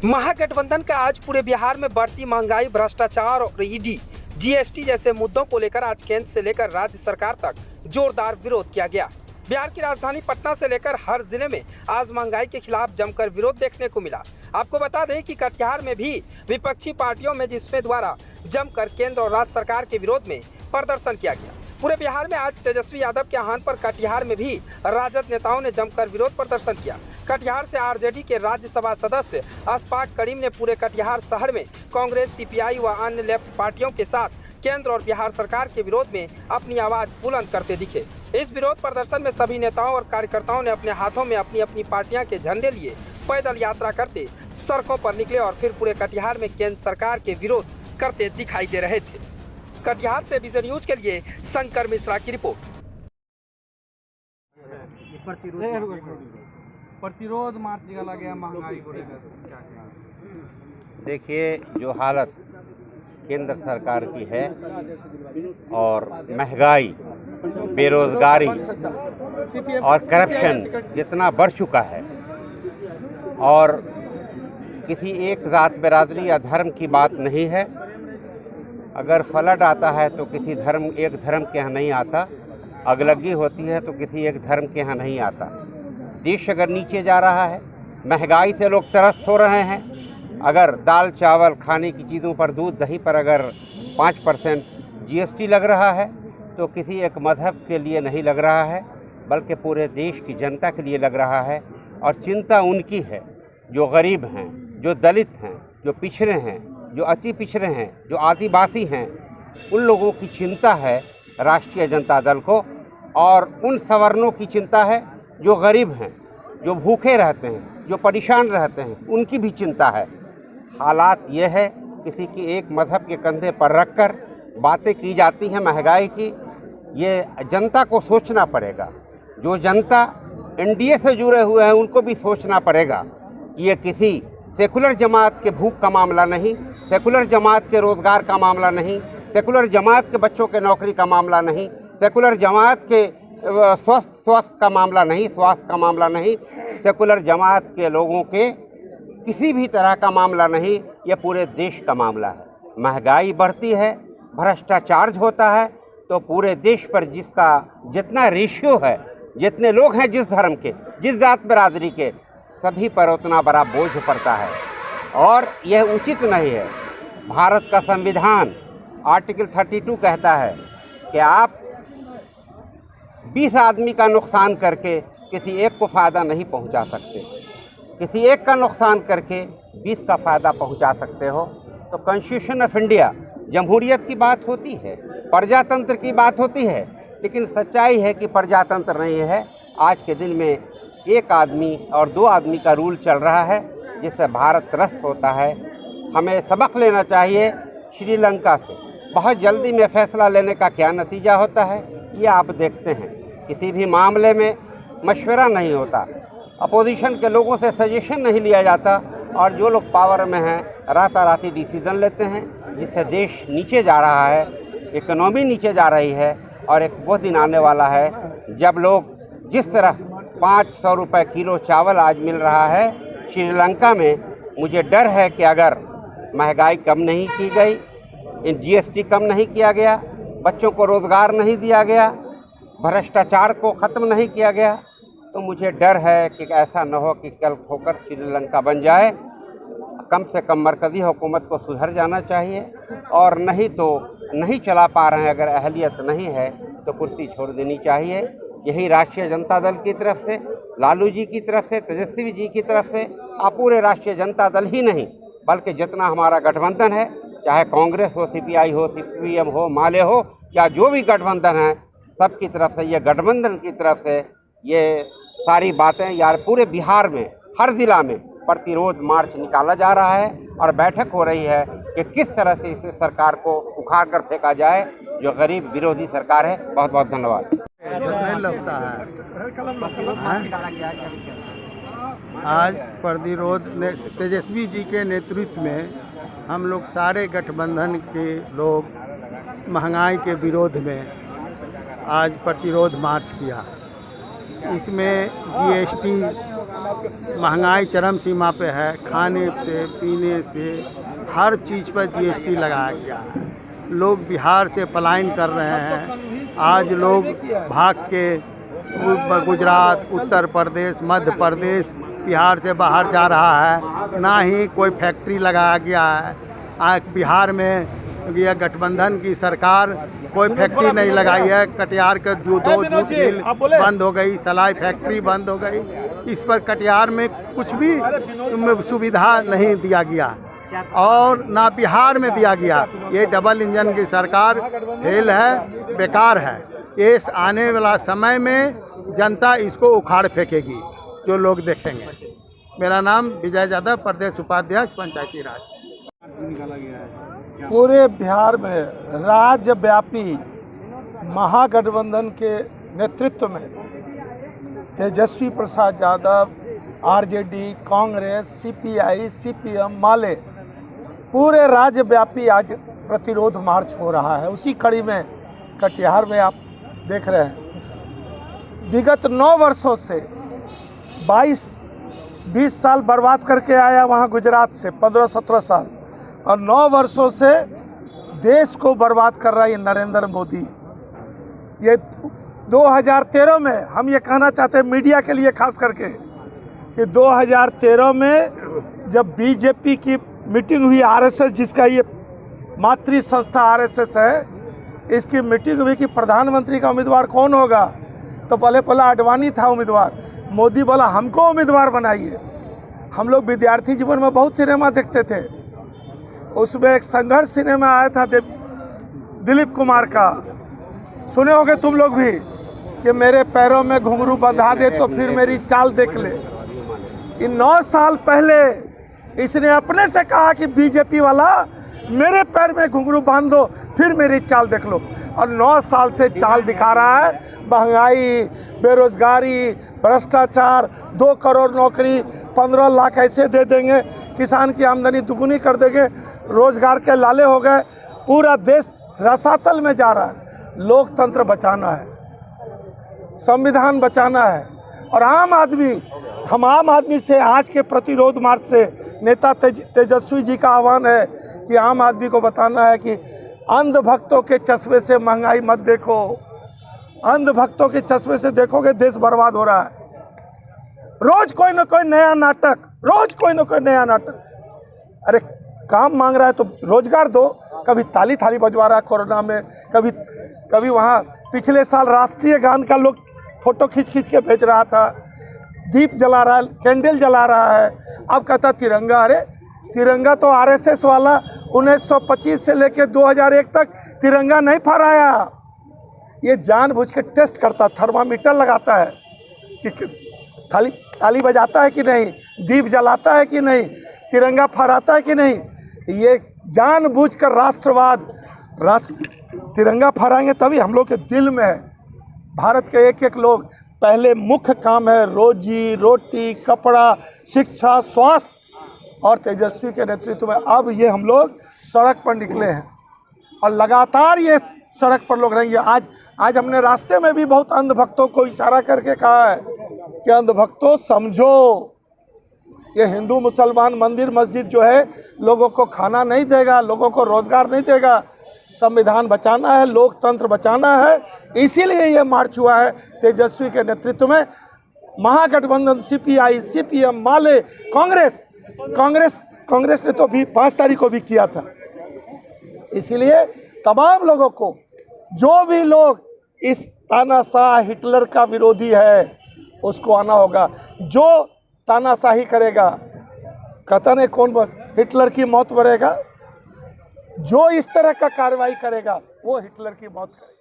महागठबंधन का आज पूरे बिहार में बढ़ती महंगाई, भ्रष्टाचार और ईडी, जीएसटी जैसे मुद्दों को लेकर आज केंद्र से लेकर राज्य सरकार तक जोरदार विरोध किया गया। बिहार की राजधानी पटना से लेकर हर जिले में आज महंगाई के खिलाफ जमकर विरोध देखने को मिला। आपको बता दें कि कटिहार में भी विपक्षी पार्टियों में जिसमें द्वारा जमकर केंद्र और राज्य सरकार के विरोध में प्रदर्शन किया गया। पूरे बिहार में आज तेजस्वी यादव के आह्वान पर कटिहार में भी राजद नेताओं ने जमकर विरोध प्रदर्शन किया। कटिहार से आरजेडी के राज्यसभा सदस्य अशफाक करीम ने पूरे कटिहार शहर में कांग्रेस, सीपीआई व अन्य लेफ्ट पार्टियों के साथ केंद्र और बिहार सरकार के विरोध में अपनी आवाज बुलंद करते दिखे। इस विरोध प्रदर्शन में सभी नेताओं और कार्यकर्ताओं ने अपने हाथों में अपनी अपनी पार्टियां के झंडे लिए पैदल यात्रा करते सड़कों पर निकले और फिर पूरे कटिहार में केंद्र सरकार के विरोध करते दिखाई दे रहे थे। कटिहार से विजन न्यूज के लिए शंकर मिश्रा की रिपोर्ट। प्रतिरोध मार्च निकाला गया महंगाई को लेकर, क्या कहना? देखिए, जो हालत केंद्र सरकार की है और महंगाई, बेरोजगारी और करप्शन जितना बढ़ चुका है, और किसी एक जात बिरादरी या धर्म की बात नहीं है। अगर फ्लड आता है तो किसी एक धर्म के यहाँ नहीं आता, अगलगी होती है तो किसी एक धर्म के यहाँ नहीं आता। देश अगर नीचे जा रहा है, महंगाई से लोग त्रस्त हो रहे हैं। अगर दाल चावल खाने की चीज़ों पर, दूध दही पर अगर 5% जीएसटी लग रहा है तो किसी एक मज़हब के लिए नहीं लग रहा है, बल्कि पूरे देश की जनता के लिए लग रहा है। और चिंता उनकी है जो गरीब हैं, जो दलित हैं, जो पिछड़े हैं, जो अति पिछड़े हैं, जो आदिवासी हैं। उन लोगों की चिंता है राष्ट्रीय जनता दल को, और उन सवर्णों की चिंता है जो गरीब हैं, जो भूखे रहते हैं, जो परेशान रहते हैं, उनकी भी चिंता है। हालात ये है, किसी की एक मज़हब के कंधे पर रखकर बातें की जाती हैं महंगाई की। ये जनता को सोचना पड़ेगा। जो जनता एनडीए से जुड़े हुए हैं उनको भी सोचना पड़ेगा कि ये किसी सेकुलर जमात के भूख का मामला नहीं, सेकुलर जमात के रोज़गार का मामला नहीं, सेकुलर जमात के बच्चों के नौकरी का मामला नहीं, सेकुलर जमात के स्वास्थ्य का मामला नहीं, स्वास्थ्य का मामला नहीं, सेकुलर जमात के लोगों के किसी भी तरह का मामला नहीं, ये पूरे देश का मामला है। महंगाई बढ़ती है, भ्रष्टाचार होता है, तो पूरे देश पर जिसका जितना रेशियो है, जितने लोग हैं जिस धर्म के, जिस जात बिरादरी के, सभी पर उतना बड़ा बोझ पड़ता है और यह उचित नहीं है। भारत का संविधान आर्टिकल 32 कहता है कि आप 20 आदमी का नुकसान करके किसी एक को फ़ायदा नहीं पहुंचा सकते। किसी एक का नुकसान करके 20 का फ़ायदा पहुंचा सकते हो। तो कॉन्स्टिट्यूशन ऑफ इंडिया, जमहूरियत की बात होती है, प्रजातंत्र की बात होती है, लेकिन सच्चाई है कि प्रजातंत्र नहीं है। आज के दिन में एक आदमी और 2 आदमी का रूल चल रहा है, जिससे भारत त्रस्त होता है। हमें सबक लेना चाहिए श्रीलंका से। बहुत जल्दी में फैसला लेने का क्या नतीजा होता है ये आप देखते हैं। किसी भी मामले में मशवरा नहीं होता, अपोजिशन के लोगों से सजेशन नहीं लिया जाता, और जो लोग पावर में हैं राताराती डिसीज़न लेते हैं, जिससे देश नीचे जा रहा है, इकोनॉमी नीचे जा रही है। और एक वो दिन आने वाला है जब लोग, जिस तरह 500 रुपये किलो चावल आज मिल रहा है श्रीलंका में, मुझे डर है कि अगर महंगाई कम नहीं की गई, जीएसटी कम नहीं किया गया, बच्चों को रोज़गार नहीं दिया गया, भ्रष्टाचार को ख़त्म नहीं किया गया, तो मुझे डर है कि ऐसा न हो कि कल होकर श्रीलंका बन जाए। कम से कम मरकज़ी हुकूमत को सुधर जाना चाहिए, और नहीं तो नहीं चला पा रहे हैं, अगर अहलियत नहीं है तो कुर्सी छोड़ देनी चाहिए। यही राष्ट्रीय जनता दल की तरफ से, लालू जी की तरफ से, तेजस्वी जी की तरफ से, आप पूरे राष्ट्रीय जनता दल ही नहीं बल्कि जितना हमारा गठबंधन है, चाहे कांग्रेस हो, सीपीआई हो, सीपीएम हो, माले हो, या जो भी गठबंधन है, सबकी तरफ से, ये गठबंधन की तरफ से ये सारी बातें यार पूरे बिहार में हर ज़िला में प्रतिरोध मार्च निकाला जा रहा है, और बैठक हो रही है कि किस तरह से इस सरकार को उखाड़ कर फेंका जाए, जो गरीब विरोधी सरकार है। बहुत बहुत धन्यवाद। नहीं लगता है आज प्रतिरोध तेजस्वी जी के नेतृत्व में हम लोग सारे गठबंधन के लोग महंगाई के विरोध में आज प्रतिरोध मार्च किया। इसमें जीएसटी, महंगाई चरम सीमा पे है, खाने से पीने से हर चीज़ पर जीएसटी लगाया गया है। लोग बिहार से पलायन कर रहे हैं। आज लोग भाग के गुजरात, उत्तर प्रदेश, मध्य प्रदेश, बिहार से बाहर जा रहा है। ना ही कोई फैक्ट्री लगाया गया है। आज बिहार में यह गठबंधन की सरकार कोई फैक्ट्री नहीं लगाई है। कटिहार के जूट मिल बंद हो गई, सलाई फैक्ट्री बंद हो गई। इस पर कटिहार में कुछ भी सुविधा नहीं दिया गया और ना बिहार में दिया गया। ये डबल इंजन की सरकार फेल है, बेकार है। ये आने वाला समय में जनता इसको उखाड़ फेंकेगी, जो लोग देखेंगे। मेरा नाम विजय यादव, प्रदेश उपाध्यक्ष पंचायती राज। निकाला गया है पूरे बिहार में राज्यव्यापी महागठबंधन के नेतृत्व में Tejashwi Prasad Yadav, RJD, Congress, CPI, CPM, माले पूरे राज्यव्यापी आज प्रतिरोध मार्च हो रहा है। उसी कड़ी में कटिहार में आप देख रहे हैं विगत 9 वर्षों से 22-20 साल बर्बाद करके आया वहाँ गुजरात से 15-17 साल, और 9 वर्षों से देश को बर्बाद कर रहा है ये नरेंद्र मोदी। ये 2013 में हम ये कहना चाहते हैं मीडिया के लिए खास करके कि 2013 में जब बीजेपी की मीटिंग हुई, आरएसएस जिसका ये मातृ संस्था आरएसएस है, इसकी मीटिंग हुई कि प्रधानमंत्री का उम्मीदवार कौन होगा, तो पहले आडवाणी था उम्मीदवार। मोदी बोला हमको उम्मीदवार बनाइए। हम लोग विद्यार्थी जीवन में बहुत सिनेमा देखते थे, उसमें एक संघर्ष सिनेमा आया था दिलीप कुमार का, सुने होगे तुम लोग भी, कि मेरे पैरों में घुंघरू बंधा दे तो फिर मेरी चाल देख ले। इन 9 साल पहले इसने अपने से कहा कि बीजेपी वाला मेरे पैर में घुंघरू बांध दो फिर मेरी चाल देख लो, और 9 साल से चाल दिखा रहा है। महंगाई, बेरोजगारी, भ्रष्टाचार, 2 करोड़ नौकरी, 15 लाख ऐसे दे देंगे, किसान की आमदनी दुगुनी कर देंगे, रोजगार के लाले हो गए। पूरा देश रसातल में जा रहा है। लोकतंत्र बचाना है, संविधान बचाना है, और हम आम आदमी से आज के प्रतिरोध मार्च से नेता तेजस्वी जी का आह्वान है कि आम आदमी को बताना है कि अंधभक्तों के चश्मे से महंगाई मत देखो। अंधभक्तों के चश्मे से देखोगे देश बर्बाद हो रहा है। रोज कोई ना कोई नया नाटक, रोज कोई ना कोई नया नाटक। अरे काम मांग रहा है तो रोजगार दो। कभी ताली थाली बजवा रहा है कोरोना में, कभी वहाँ पिछले साल राष्ट्रीय गान का लोग फोटो खींच के भेज रहा था, दीप जला रहा है, कैंडल जला रहा है। अब कहता तिरंगा। अरे तिरंगा तो आरएसएस वाला 1925 से लेकर 2001 तक तिरंगा नहीं फहराया। ये जानबूझ के टेस्ट करता, थर्मामीटर लगाता है कि ताली बजाता है कि नहीं, दीप जलाता है कि नहीं, तिरंगा फहराता है कि नहीं। ये जानबूझकर तिरंगा फहराएंगे तभी हम लोग के दिल में है। भारत के एक लोग पहले मुख्य काम है रोजी रोटी, कपड़ा, शिक्षा, स्वास्थ्य, और तेजस्वी के नेतृत्व में अब ये हम लोग सड़क पर निकले हैं और लगातार ये सड़क पर लोग रहेंगे। आज हमने रास्ते में भी बहुत अंधभक्तों को इशारा करके कहा है कि अंधभक्तों समझो, ये हिंदू मुसलमान मंदिर मस्जिद जो है लोगों को खाना नहीं देगा, लोगों को रोजगार नहीं देगा। संविधान बचाना है, लोकतंत्र बचाना है, इसीलिए ये मार्च हुआ है तेजस्वी के नेतृत्व में। महागठबंधन सीपीआई, सीपीएम, माले, कांग्रेस ने तो भी 5 तारीख को भी किया था। इसीलिए तमाम लोगों को, जो भी लोग इस तानाशाह हिटलर का विरोधी है, उसको आना होगा। जो तानाशाही करेगा, कहता नहीं कौन हिटलर की मौत मरेगा, जो इस तरह का कार्रवाई करेगा वो हिटलर की मौत करेगा।